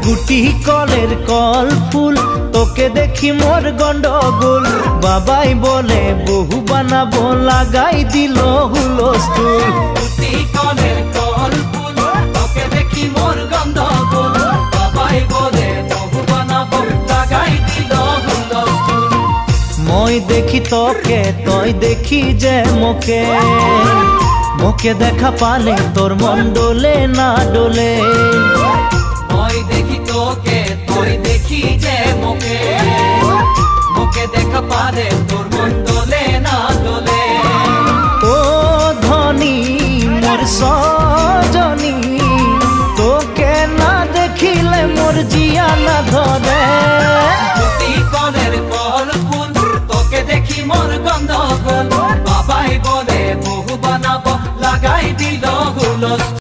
গুটি কলের কল ফুল তোকে দেখি মোর গন্ডগোল বাবাই বলে বহু বানাবো লাগাই দিল হুলস্থুল গুটি কলের কল ফুল তোকে দেখি মোর গন্ডগোল বাবাই বলে বহু বানাবো লাগাই দিল হুলস্থুল মই দেখি তোকে তই দেখি যে মোকে মোকে দেখা পালে তোর মন ডোলে না ডোলে মই দেখি তোকে তুই দেখি যে মোকে মোকে দেখা পারে তোর মন দোলে না দোলে ও ধনী মোর সজনী তোকে না দেখিলে মোর জিয়া না ধরে গুটি কলের কল ফুল তোকে দেখি মোর গন্ডগোল বাবাই বলে বহু বানাবো লাগাই দিল হুলস্থুল।